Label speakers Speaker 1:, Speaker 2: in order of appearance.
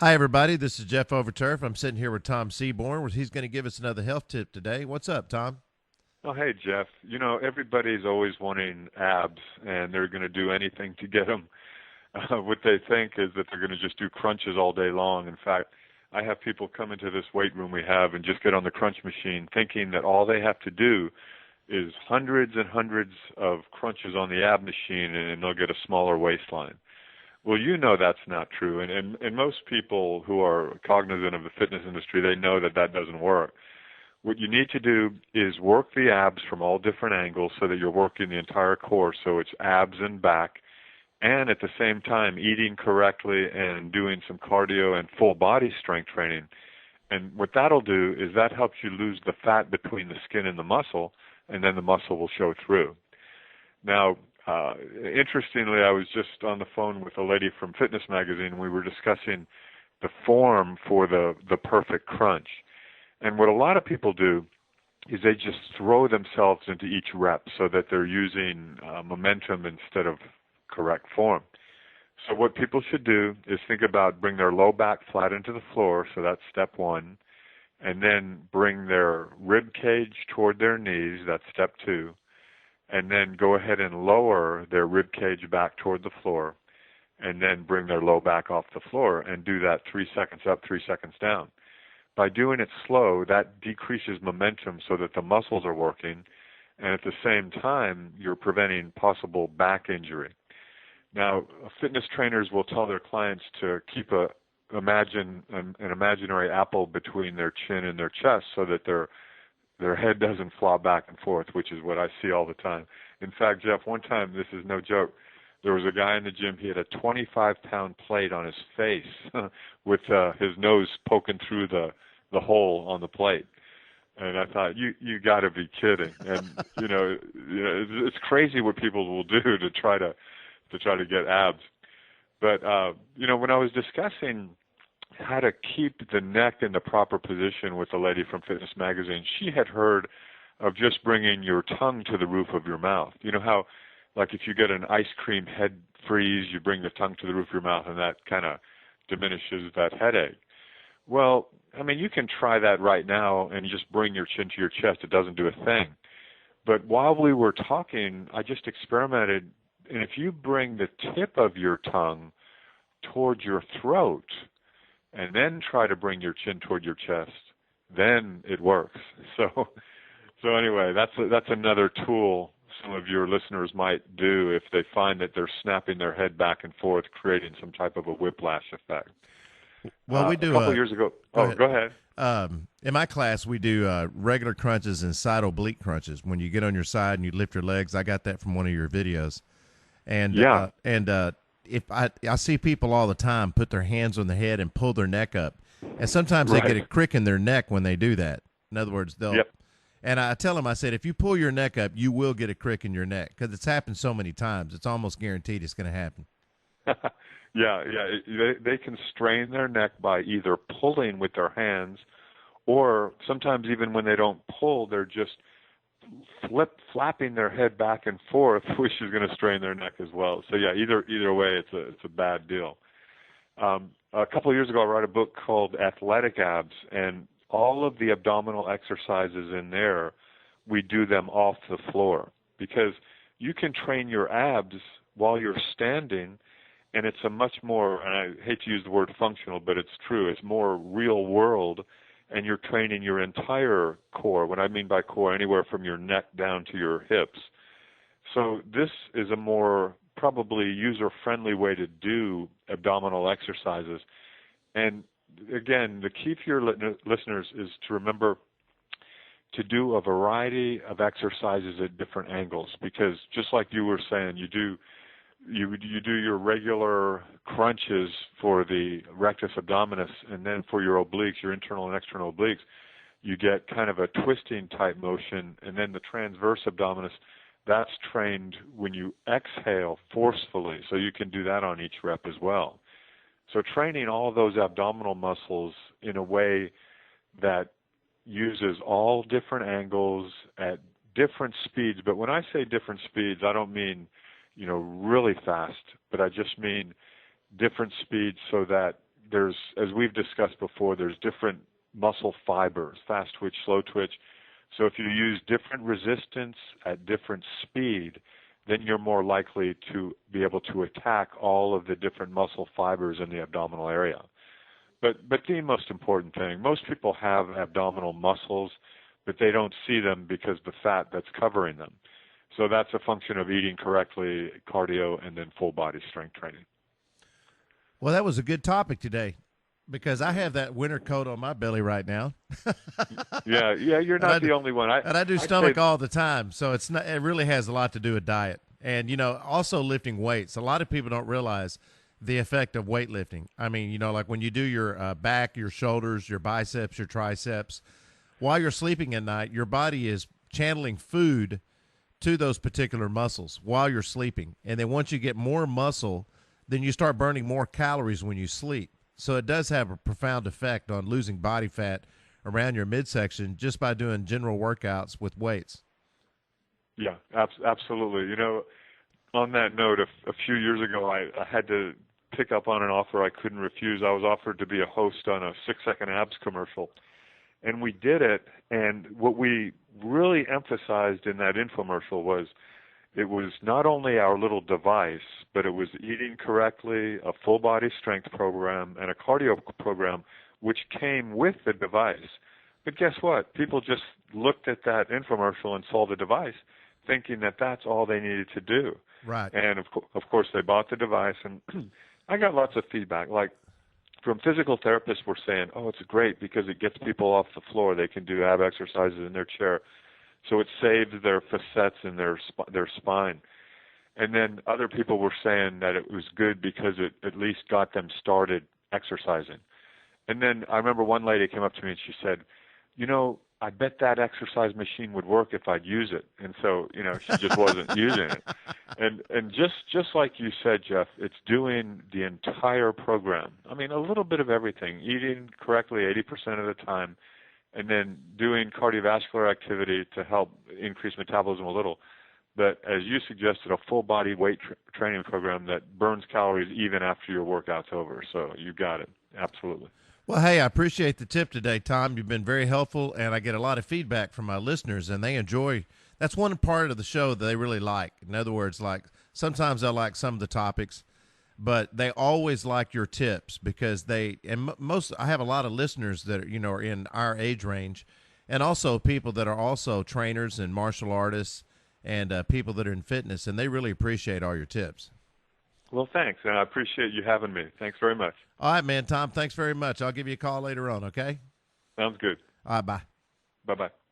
Speaker 1: Hi, everybody. This is Jeff Overturf. I'm sitting here with Tom Seabourne. He's going to give us another health tip today. What's up, Tom?
Speaker 2: Oh, hey, Jeff. Everybody's always wanting abs, and they're going to do anything to get them. What they think is that they're going to just do crunches all day long. In fact, I have people come into this weight room we have and just get on the crunch machine thinking that all they have to do is hundreds and hundreds of crunches on the ab machine, and they'll get a smaller waistline. Well, that's not true, and most people who are cognizant of the fitness industry, they know that that doesn't work. What you need to do is work the abs from all different angles so that you're working the entire core, so it's abs and back, and at the same time eating correctly and doing some cardio and full body strength training. And what that'll do is that helps you lose the fat between the skin and the muscle, and then the muscle will show through. Now, interestingly, I was just on the phone with a lady from Fitness Magazine, and we were discussing the form for the perfect crunch. And what a lot of people do is they just throw themselves into each rep so that they're using momentum instead of correct form. So what people should do is think about bring their low back flat into the floor, so that's step one, and then bring their rib cage toward their knees, that's step two, and then go ahead and lower their rib cage back toward the floor, and then bring their low back off the floor and do that 3 seconds up, 3 seconds down. By doing it slow, that decreases momentum so that the muscles are working, and at the same time, you're preventing possible back injury. Now, fitness trainers will tell their clients to keep imagine an imaginary apple between their chin and their chest so that their head doesn't flop back and forth, which is what I see all the time. In fact, Jeff, one time, this is no joke, there was a guy in the gym, he had a 25-pound plate on his face with his nose poking through the hole on the plate. And I thought, you got to be kidding. And, it's crazy what people will do to try to get abs. But, when I was discussing how to keep the neck in the proper position with a lady from Fitness Magazine, she had heard of just bringing your tongue to the roof of your mouth. You know how, like if you get an ice cream head freeze, you bring the tongue to the roof of your mouth, and that kind of diminishes that headache. Well, I mean, you can try that right now and just bring your chin to your chest. It doesn't do a thing. But while we were talking, I just experimented, and if you bring the tip of your tongue towards your throat and then try to bring your chin toward your chest, then it works. So anyway, that's another tool some of your listeners might do if they find that they're snapping their head back and forth, creating some type of a whiplash effect.
Speaker 1: Well, we do
Speaker 2: a couple years ago. Go ahead.
Speaker 1: In my class, we do regular crunches and side oblique crunches. When you get on your side and you lift your legs, I got that from one of your videos. And
Speaker 2: yeah,
Speaker 1: if I see people all the time put their hands on the head and pull their neck up, and sometimes
Speaker 2: right.
Speaker 1: they get a crick in their neck when they do that. In other words, they'll.
Speaker 2: Yep.
Speaker 1: And I tell them, I said, if you pull your neck up, you will get a crick in your neck because it's happened so many times. It's almost guaranteed it's going to happen.
Speaker 2: Yeah. They can strain their neck by either pulling with their hands, or sometimes even when they don't pull, they're just flapping their head back and forth, which is going to strain their neck as well. So yeah, either way, it's a bad deal. A couple of years ago, I wrote a book called Athletic Abs, and all of the abdominal exercises in there, we do them off the floor because you can train your abs while you're standing. And it's a much more, and I hate to use the word functional, but it's true, it's more real world, and you're training your entire core. What I mean by core, anywhere from your neck down to your hips. So this is a more probably user-friendly way to do abdominal exercises. And again, the key for your listeners is to remember to do a variety of exercises at different angles, because just like you were saying, you do your regular crunches for the rectus abdominis, and then for your obliques, your internal and external obliques, you get kind of a twisting type motion, and then the transverse abdominis, that's trained when you exhale forcefully, so you can do that on each rep as well. So training all those abdominal muscles in a way that uses all different angles at different speeds, but when I say different speeds, I don't mean really fast, but I just mean different speeds so that there's, as we've discussed before, there's different muscle fibers, fast twitch, slow twitch. So if you use different resistance at different speed, then you're more likely to be able to attack all of the different muscle fibers in the abdominal area. But the most important thing, most people have abdominal muscles, but they don't see them because the fat that's covering them. So that's a function of eating correctly, cardio, and then full body strength training.
Speaker 1: Well, that was a good topic today, because I have that winter coat on my belly right now.
Speaker 2: Yeah, you're not the only one.
Speaker 1: I do stomach all the time, so it's not. It really has a lot to do with diet, and also lifting weights. A lot of people don't realize the effect of weightlifting. I mean, like when you do your back, your shoulders, your biceps, your triceps, while you're sleeping at night, your body is channeling food to those particular muscles while you're sleeping, and then once you get more muscle, then you start burning more calories when you sleep. So it does have a profound effect on losing body fat around your midsection just by doing general workouts with weights.
Speaker 2: Yeah, absolutely. On that note, a few years ago, I had to pick up on an offer I couldn't refuse. I was offered to be a host on a 6-second abs commercial, and we did it. And what we really emphasized in that infomercial was it was not only our little device, but it was eating correctly, a full body strength program, and a cardio program, which came with the device. But guess what? People just looked at that infomercial and saw the device, thinking that that's all they needed to do.
Speaker 1: Right.
Speaker 2: And of course, they bought the device, and I got lots of feedback. Like from physical therapists, were saying, "Oh, it's great because it gets people off the floor. They can do ab exercises in their chair." So it saves their facets and their spine. And then other people were saying that it was good because it at least got them started exercising. And then I remember one lady came up to me and she said, I bet that exercise machine would work if I'd use it. And so, she just wasn't using it. And just like you said, Jeff, it's doing the entire program. I mean, a little bit of everything, eating correctly 80% of the time, and then doing cardiovascular activity to help increase metabolism a little. But as you suggested, a full body weight training program that burns calories even after your workout's over. So you got it. Absolutely.
Speaker 1: Well, hey, I appreciate the tip today, Tom. You've been very helpful, and I get a lot of feedback from my listeners, and they enjoy. That's one part of the show that they really like. In other words, like sometimes they'll like some of the topics, but they always like your tips because I have a lot of listeners that are in our age range, and also people that are also trainers and martial artists and people that are in fitness, and they really appreciate all your tips.
Speaker 2: Well, thanks, and I appreciate you having me. Thanks very much.
Speaker 1: All right, man, Tom, thanks very much. I'll give you a call later on, okay?
Speaker 2: Sounds good.
Speaker 1: All right, bye.
Speaker 2: Bye-bye.